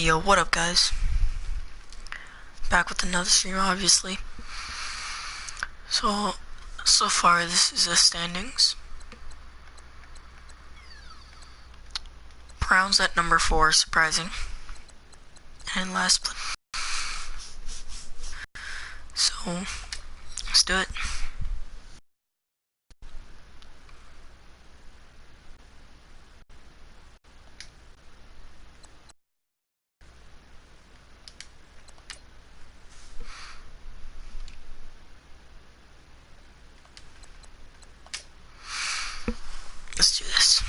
Hey yo, what up guys? Back with another stream, obviously. So far this is the standings. Browns at number 4, surprising. And last place. So, let's do it. Let's do this.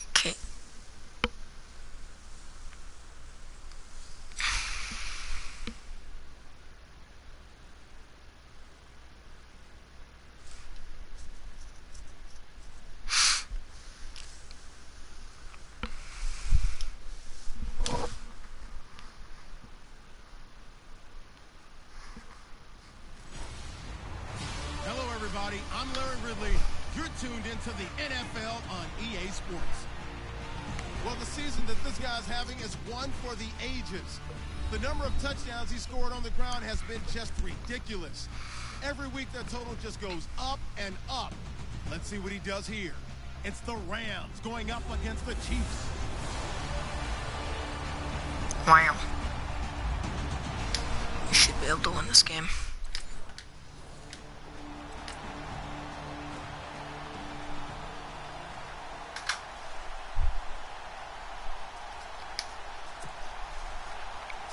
Okay. Hello, everybody. I'm Larry Ridley. You're tuned into the NFL on EA Sports. Well, the season that this guy's having is one for the ages. The number of touchdowns he scored on the ground has been just ridiculous. Every week, that total just goes up and up. Let's see what he does here. It's the Rams going up against the Chiefs. Wow. We should be able to win this game.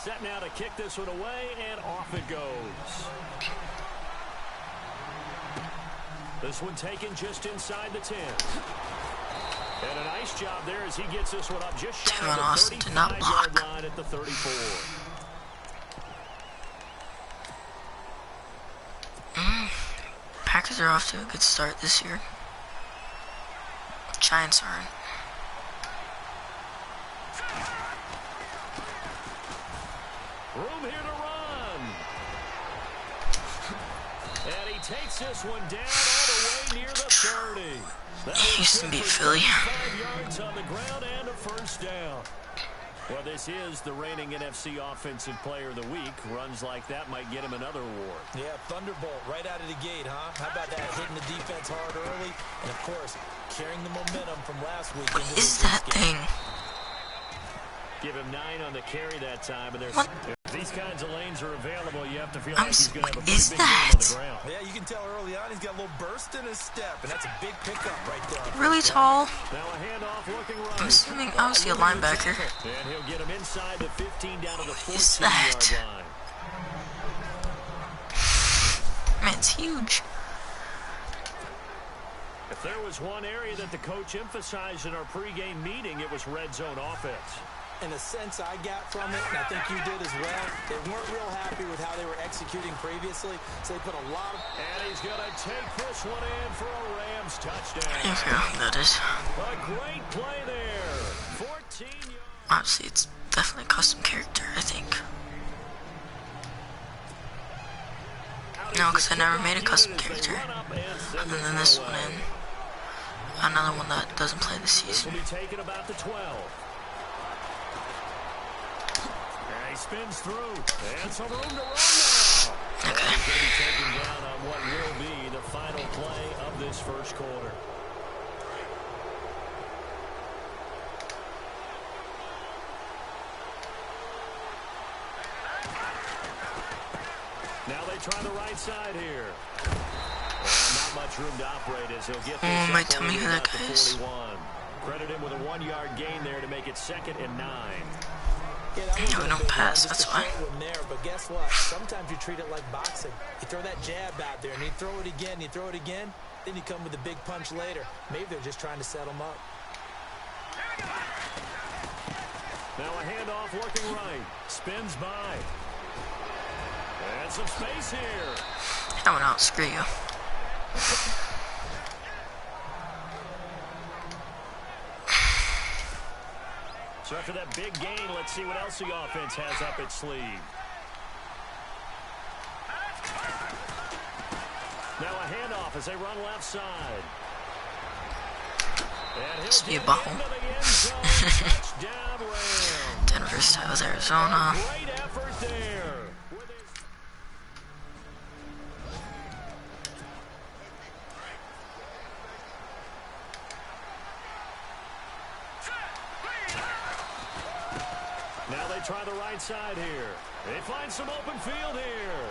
Set now to kick this one away, and off it goes. This one taken just inside the 10. And a nice job there as he gets this one up just shy of the 35-yard line at the 34. Packers are off to a good start this year. Giants aren't. Room here to run. And he takes this one down all the way near the 30. He used to be Philly. 5 yards on the ground and a first down. Well, this is the reigning NFC Offensive Player of the Week. Runs like that might get him another award. Yeah, Thunderbolt right out of the gate, huh? How about that, hitting the defense hard early? And, of course, carrying the momentum from last week. What is that thing? Give him 9 on the carry that time. And there's these kinds of lanes are available. You have to feel like he's going to have a pretty is big that? game on the ground. Yeah, you can tell early on he's got a little burst in his step, and that's a big pickup right there. Really tall. Now a handoff looking right. I'm assuming obviously a linebacker. And he'll get him inside the 15 down to the 14-yard that? line. Man, it's huge. If there was one area that the coach emphasized in our pregame meeting, it was red zone offense. In a sense I got from it, and I think you did as well, they weren't real happy with how they were executing previously, so they put a lot of... And he's going to take this one in for a Rams touchdown. Yeah, that is. A great play there. 14 yards. Obviously, it's definitely a custom character, I think. No, because I never made a custom character. Other than this one and another one that doesn't play this season. This will be taken about the 12. And he spins through. And some room to run now. Okay. He's going to be taken down on what will be the final play of this first quarter. Now they try the right side here. And not much room to operate as he'll get this. Might tell me who that guy is. 41. Credit him with a 1-yard gain there to make it 2nd and 9. No, we don't pass, that's why. There, but guess what? Sometimes you treat it like boxing. You throw that jab out there, and you throw it again, then you come with a big punch later. Maybe they're just trying to set them up. Now a handoff looking right. Spins by. And some space here. I went out, screw you. So after that big gain, let's see what else the offense has up its sleeve. Now a handoff as they run left side. Just be a bubble. Denver styles Arizona. Great effort there. Now they try the right side here. They find some open field here.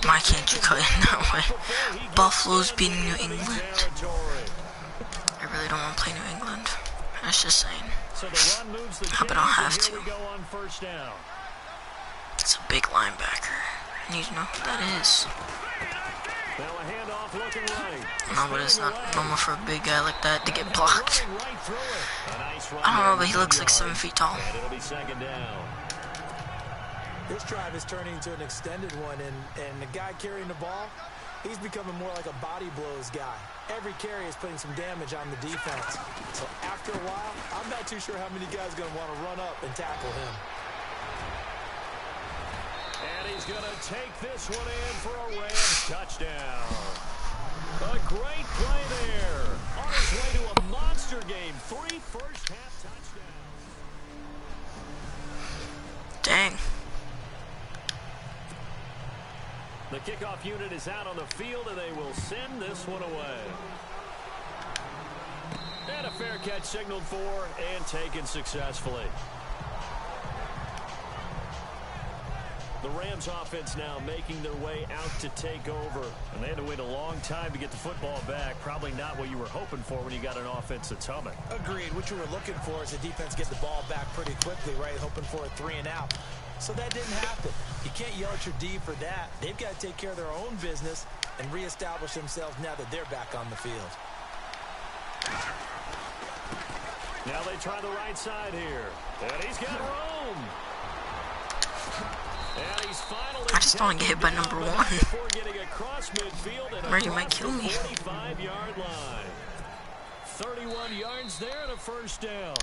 Why can't you cut in that way? Buffalo's beating New England. I really don't want to play New England. I was just saying. Hope I don't have to. It's a big linebacker. I need to know who that is. No, but it's not normal for a big guy like that to get blocked. I don't know, but he looks like 7 feet tall. This drive is turning into an extended one, and the guy carrying the ball, he's becoming more like a body blows guy. Every carry is putting some damage on the defense. So after a while, I'm not too sure how many guys are going to want to run up and tackle him. And he's going to take this one in for a Rams touchdown. A great play there. On his way to a monster game. 3 first-half touchdowns. Dang. The kickoff unit is out on the field, and they will send this one away. And a fair catch signaled for and taken successfully. The Rams offense now making their way out to take over. And they had to wait a long time to get the football back. Probably not what you were hoping for when you got an offense that's humming. Agreed. What you were looking for is the defense get the ball back pretty quickly, right? Hoping for a 3 and out. So that didn't happen. You can't yell at your D for that. They've got to take care of their own business and reestablish themselves now that they're back on the field. Now they try the right side here. And he's got room. And he's finally I just don't want to get hit by number 1. Murray might kill me. 45-yard line. 31 yards there and a first down.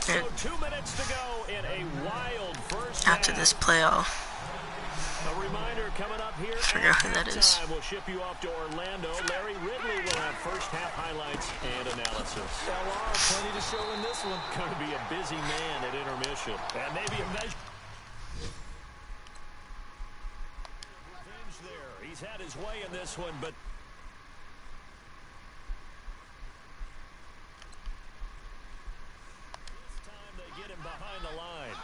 So 2 minutes to go in a wild first half. After this playoff. A reminder coming up here. Forget who that is. We'll ship you off to Orlando. Larry Ridley will have first half highlights and analysis. Plenty to show in this one. Going to be a busy man at intermission. And maybe a measure. Revenge there. He's had his way in this one, but get him behind the line.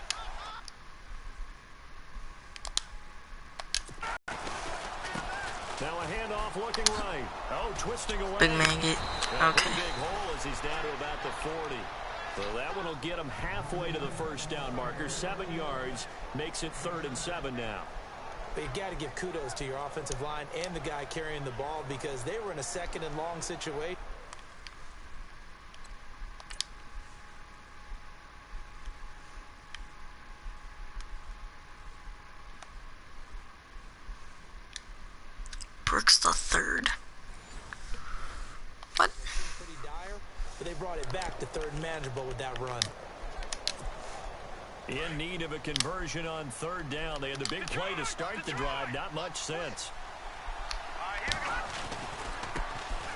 Now a handoff looking right. Oh, twisting away. Big man get. Okay. Big hole as he's down to about the 40. So that one will get him halfway to the first down marker. 7 yards makes it 3rd and 7 now. But you got to give kudos to your offensive line and the guy carrying the ball because they were in a 2nd and long situation. Brooks the 3rd. What? Pretty dire, but they brought it back to 3rd and manageable with that run. In need of a conversion on 3rd down. They had the big play to start the drive. Not much sense.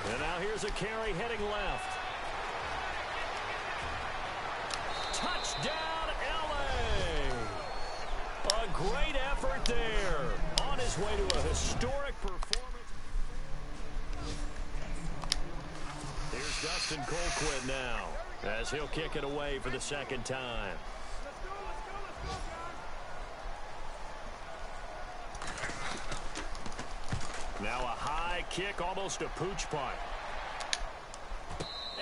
And now here's a carry heading left. Touchdown, LA! A great effort there. On his way to a historic performance. Here's Dustin Colquitt now as he'll kick it away for the 2nd time. Now a high kick, almost a pooch punt.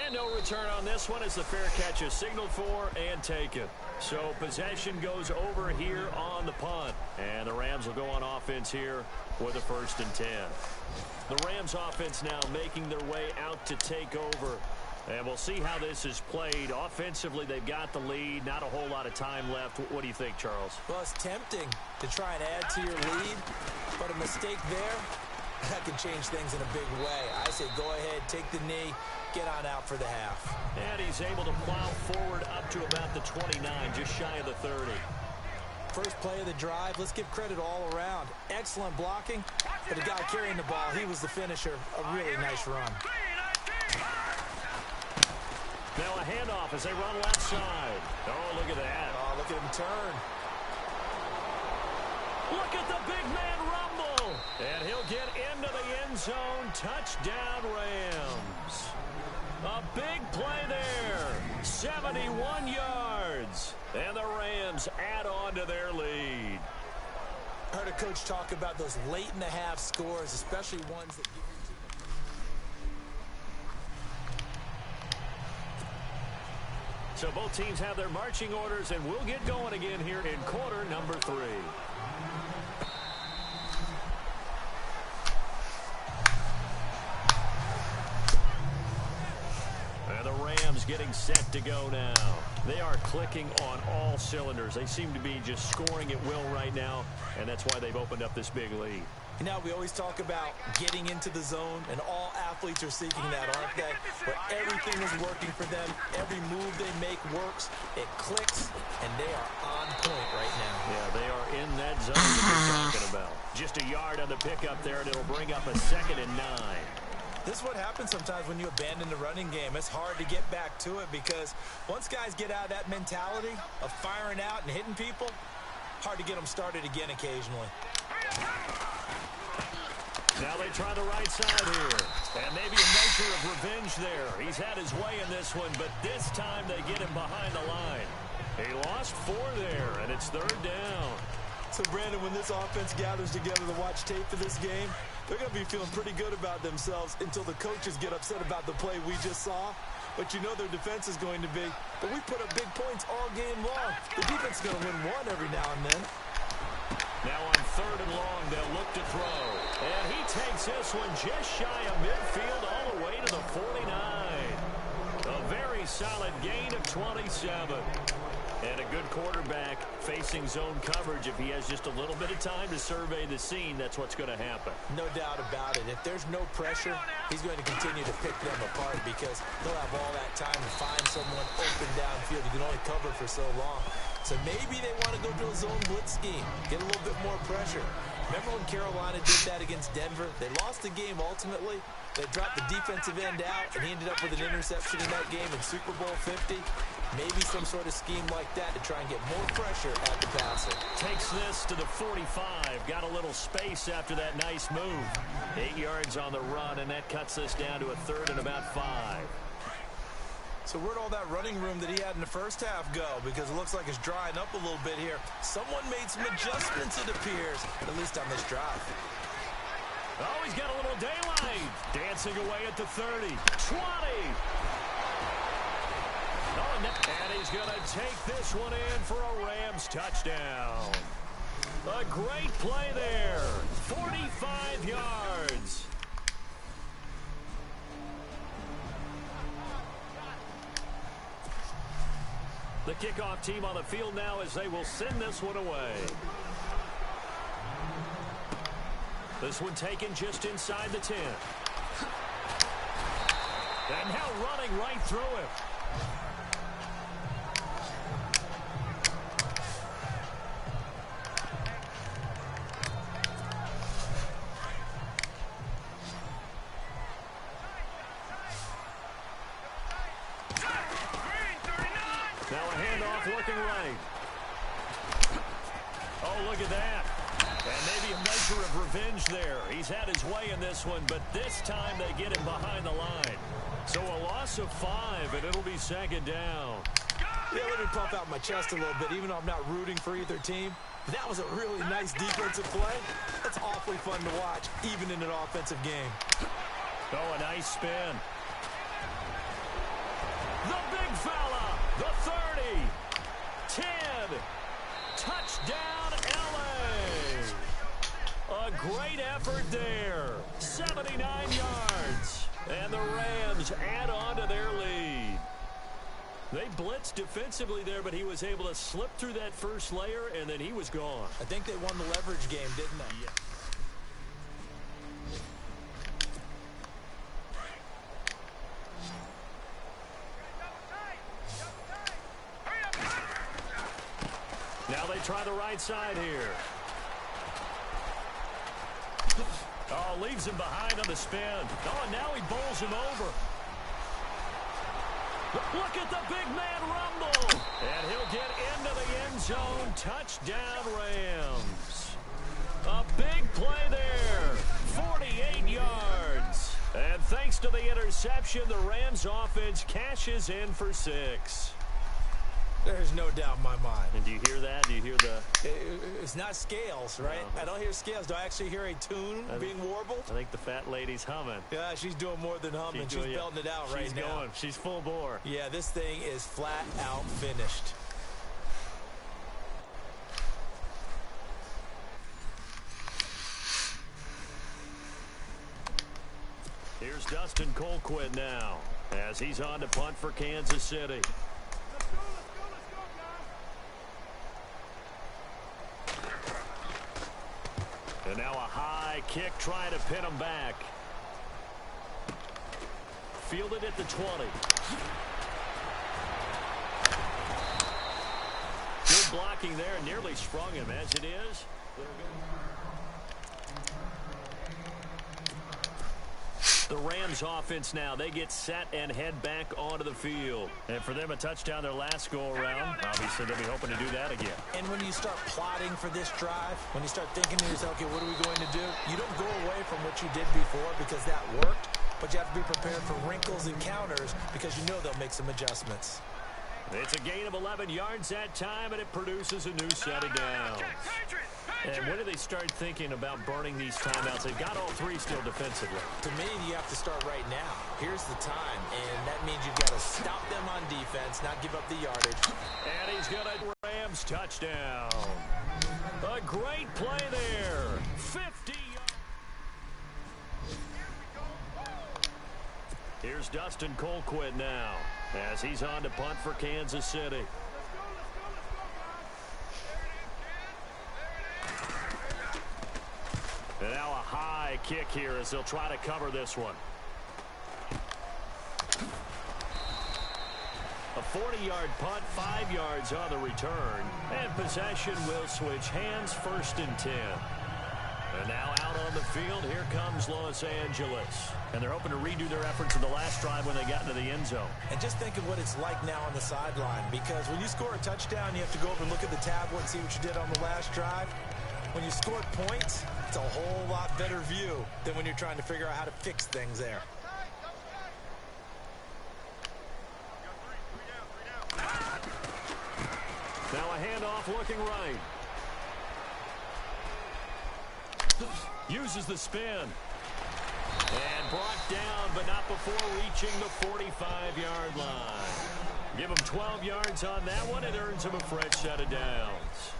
And no return on this one as the fair catch is signaled for and taken. So possession goes over here on the punt. And the Rams will go on offense here with a 1st and 10. The Rams offense now making their way out to take over. And we'll see how this is played. Offensively, they've got the lead. Not a whole lot of time left. What do you think, Charles? Well, it's tempting to try and add to your lead, but a mistake there, that can change things in a big way. I say go ahead, take the knee, get on out for the half. And he's able to plow forward up to about the 29, just shy of the 30. First play of the drive, let's give credit all around. Excellent blocking, but the guy carrying the ball, he was the finisher. A really nice run. Now a handoff as they run left side. Oh, look at that. Oh, look at him turn. Look at the big man rumble. And he'll get into the end zone. Touchdown, Rams. A big play there. 71 yards. And the Rams add on to their lead. I heard a coach talk about those late in the half scores, especially ones that give you... So both teams have their marching orders, and we'll get going again here in quarter number 3. And the Rams getting set to go now. They are clicking on all cylinders. They seem to be just scoring at will right now, and that's why they've opened up this big lead. You know, we always talk about getting into the zone, and all athletes are seeking that, aren't they? Where everything is working for them, every move they make works, it clicks, and they are on point right now. Yeah, they are in that zone that you're talking about. Just a yard on the pickup there, and it'll bring up a 2nd and 9. This is what happens sometimes when you abandon the running game. It's hard to get back to it because once guys get out of that mentality of firing out and hitting people, hard to get them started again occasionally. Now they try the right side here. And maybe a measure of revenge there. He's had his way in this one, but this time they get him behind the line. He lost 4 there, and it's 3rd down. So, Brandon, when this offense gathers together to watch tape for this game, they're going to be feeling pretty good about themselves until the coaches get upset about the play we just saw. But you know their defense is going to be, but we put up big points all game long. The defense is going to win one every now and then. Now on 3rd and long, they'll look to throw. And he takes this one just shy of midfield all the way to the 49. A very solid gain of 27. And a good quarterback facing zone coverage. If he has just a little bit of time to survey the scene, that's what's going to happen. No doubt about it. If there's no pressure, he's going to continue to pick them apart because he'll have all that time to find someone open downfield. You can only cover for so long. So maybe they want to go to a zone blitz scheme, get a little bit more pressure. Remember when Carolina did that against Denver? They lost the game ultimately. They dropped the defensive end out, and he ended up with an interception in that game in Super Bowl 50. Maybe some sort of scheme like that to try and get more pressure at the passer. Takes this to the 45. Got a little space after that nice move. 8 yards on the run, and that cuts this down to a 3rd and about 5. So where'd all that running room that he had in the first half go? Because it looks like it's drying up a little bit here. Someone made some adjustments, it appears, at least on this drive. Oh, he's got a little daylight. Dancing away at the 30. 20. Oh, and he's going to take this one in for a Rams touchdown. A great play there. 45 yards. The kickoff team on the field now as they will send this one away. This one taken just inside the 10. And now running right through him. Now a handoff looking right. Oh, look at that. And maybe a measure of revenge there. He's had his way in this one, but this time they get him behind the line. So a loss of 5, and it'll be 2nd down. Yeah, let me pump out my chest a little bit, even though I'm not rooting for either team. That was a really nice defensive play. That's awfully fun to watch, even in an offensive game. Oh, a nice spin. The big fella, the 30, 10, touchdown LA. A great effort there, 79 yards, and the Rams add on to their lead. They blitzed defensively there, but he was able to slip through that first layer, and then he was gone. I think they won the leverage game, didn't they? Yeah. Now they try the right side here. Oh, leaves him behind on the spin. Oh, and now he bowls him over. Look at the big man rumble. And he'll get into the end zone. Touchdown, Rams. A big play there. 48 yards. And thanks to the interception, the Rams offense cashes in for 6. There's no doubt in my mind. And do you hear that? Do you hear the... It's not scales, right? No. I don't hear scales. Do I actually hear a tune being warbled? I think the fat lady's humming. Yeah, she's doing more than humming. She's belting it out right now. She's going. She's full bore. Yeah, this thing is flat out finished. Here's Dustin Colquitt now as he's on to punt for Kansas City. And now a high kick trying to pin him back. Fielded at the 20. Good blocking there. Nearly sprung him as it is. The Rams offense now, they get set and head back onto the field. And for them, a touchdown their last go-around. Obviously, they'll be hoping to do that again. And when you start plotting for this drive, when you start thinking to yourself, okay, what are we going to do? You don't go away from what you did before because that worked, but you have to be prepared for wrinkles and counters because you know they'll make some adjustments. It's a gain of 11 yards that time, and it produces a new set of downs. And when do they start thinking about burning these timeouts? They've got all 3 still defensively. To me, you have to start right now. Here's the time, and that means you've got to stop them on defense, not give up the yardage. And he's got a Rams touchdown. A great play there. 50 yards. Here's Dustin Colquitt now as he's on to punt for Kansas City. And now a high kick here as they'll try to cover this one. A 40-yard punt, 5 yards on the return. And possession will switch hands, 1st and 10. And now out on the field, here comes Los Angeles. And they're hoping to redo their efforts in the last drive when they got into the end zone. And just think of what it's like now on the sideline, because when you score a touchdown, you have to go over and look at the tablet and see what you did on the last drive. When you score points, it's a whole lot better view than when you're trying to figure out how to fix things there. Now a handoff looking right. Uses the spin. And brought down, but not before reaching the 45-yard line. Give him 12 yards on that one. It earns him a fresh set of downs.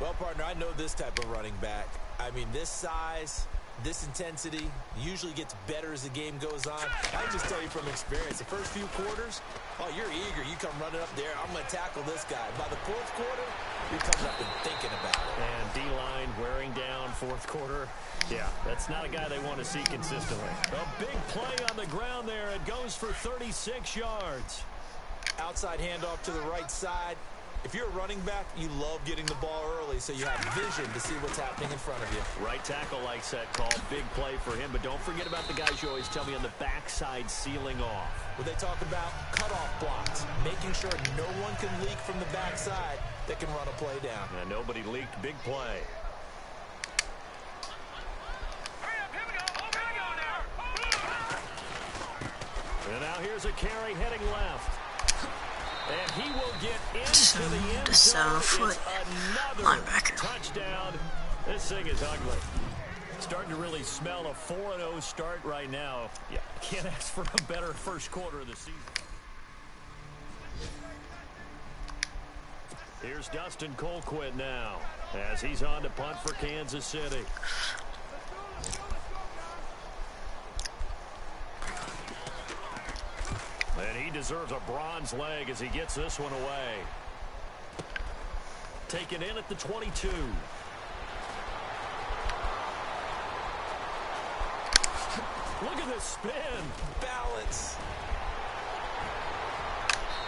Well, partner, I know this type of running back. I mean, this size, this intensity usually gets better as the game goes on. I can just tell you from experience, the first few quarters, oh, you're eager. You come running up there. I'm going to tackle this guy. By the 4th quarter, you're coming up and thinking about it. And D-line wearing down 4th quarter. Yeah, that's not a guy they want to see consistently. A big play on the ground there. It goes for 36 yards. Outside handoff to the right side. If you're a running back, you love getting the ball early so you have vision to see what's happening in front of you. Right tackle likes that call. Big play for him. But don't forget about the guys you always tell me on the backside sealing off. Where they talk about cutoff blocks, making sure no one can leak from the backside that can run a play down. And nobody leaked. Big play. And now here's a carry heading left. And he will get into the end zone. It's another touchdown. This thing is ugly. Starting to really smell a 4-0 start right now. Yeah, can't ask for a better first quarter of the season. Here's Dustin Colquitt now as he's on to punt for Kansas City. And he deserves a bronze leg as he gets this one away. Taken in at the 22. Look at this spin. Balance.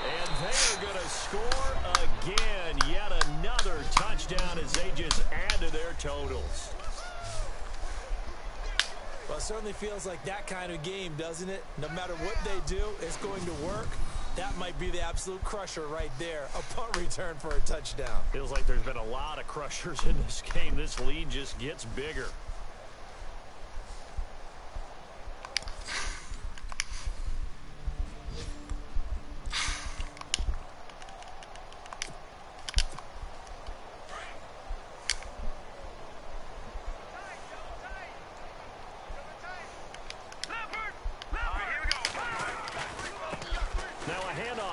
And are going to score again. Yet another touchdown as they just add to their totals. Well, it certainly feels like that kind of game, doesn't it? No matter what they do, it's going to work. That might be the absolute crusher right there. A punt return for a touchdown. Feels like there's been a lot of crushers in this game. This lead just gets bigger.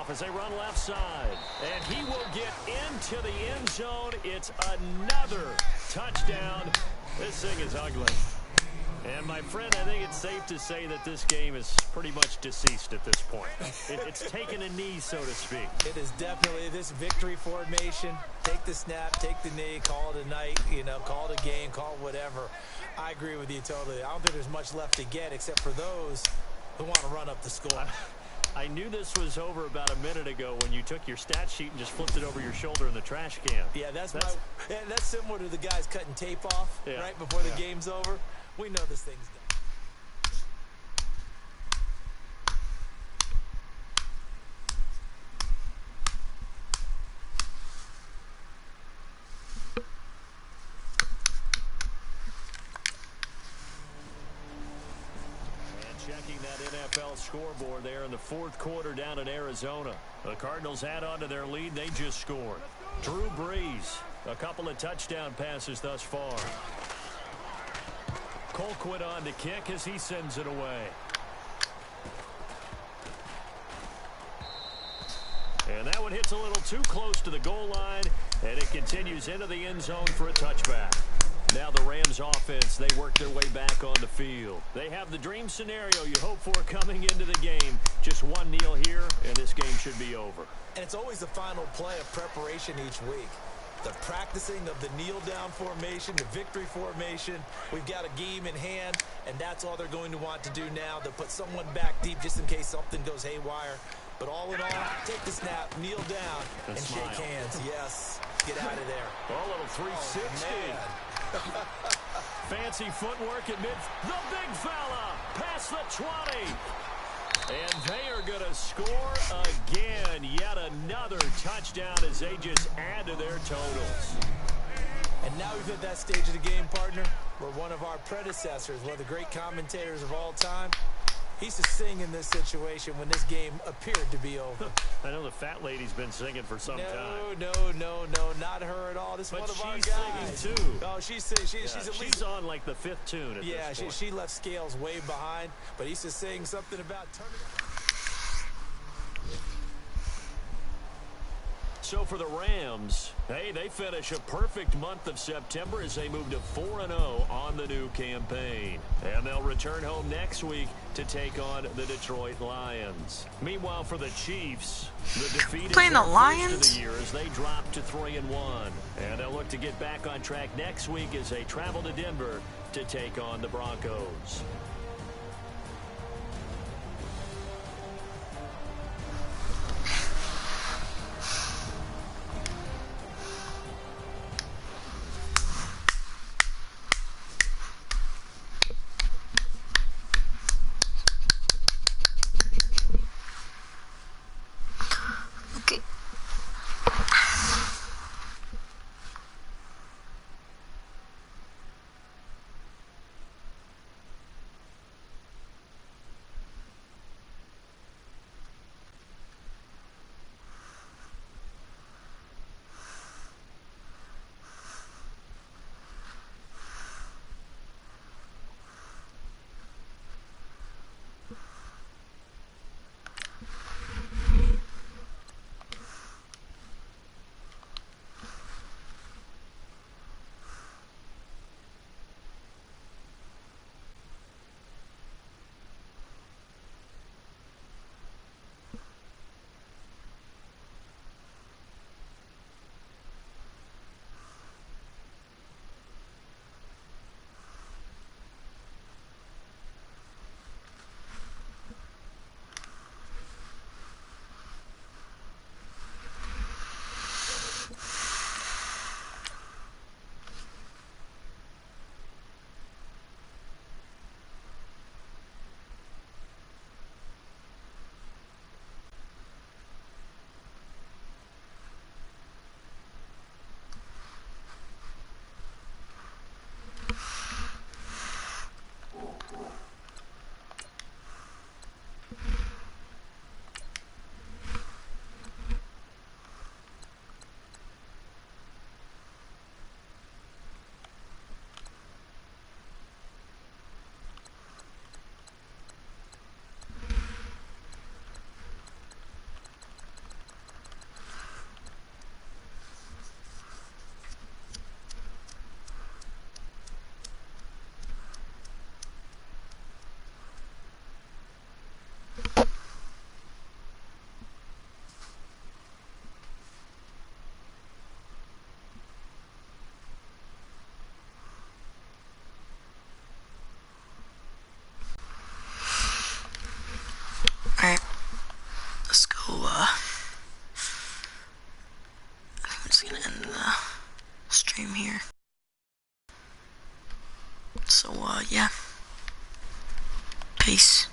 As they run left side, and he will get into the end zone. It's another touchdown. This thing is ugly. And my friend, I think it's safe to say that this game is pretty much deceased at this point. It's taken a knee, so to speak. It is definitely this victory formation. Take the snap, take the knee, call it a night, call it a game, call it whatever. I agree with you totally. I don't think there's much left to get except for those who want to run up the score. I knew this was over about a minute ago when you took your stat sheet and just flipped it over your shoulder in the trash can. Yeah, that's similar to the guys cutting tape off right before the game's over. We know this thing's done. Checking that NFL scoreboard there in the fourth quarter down in Arizona. The Cardinals add on to their lead. They just scored. Drew Brees, a couple of touchdown passes thus far. Colquitt on to kick as he sends it away. And that one hits a little too close to the goal line, and it continues into the end zone for a touchback. Now the Rams offense, they work their way back on the field. They have the dream scenario you hope for coming into the game. Just one kneel here, and this game should be over. And it's always the final play of preparation each week. The practicing of the kneel-down formation, the victory formation. We've got a game in hand, and that's all they're going to want to do now. They'll put someone back deep just in case something goes haywire. But all in all, take the snap, kneel down, and shake hands. Yes, get out of there. A little 360. Fancy footwork at mid. The big fella past the 20. And they are going to score again. Yet another touchdown as they just add to their totals. And now we've hit that stage of the game, partner, where one of our predecessors, one of the great commentators of all time, he used to sing in this situation when this game appeared to be over. I know the fat lady's been singing for some time. No, not her at all. This is one of our guys. She's singing too. Oh, she's singing. She's on like the fifth tune at this point. She left Scales way behind, but he used to sing something about turning. So for the Rams, hey, they finish a perfect month of September as they move to 4-0 on the new campaign. And they'll return home next week to take on the Detroit Lions. Meanwhile, for the Chiefs, the defeat is their first of the year as they drop to 3-1. And they'll look to get back on track next week as they travel to Denver to take on the Broncos. gonna end the stream here. So, yeah. Peace.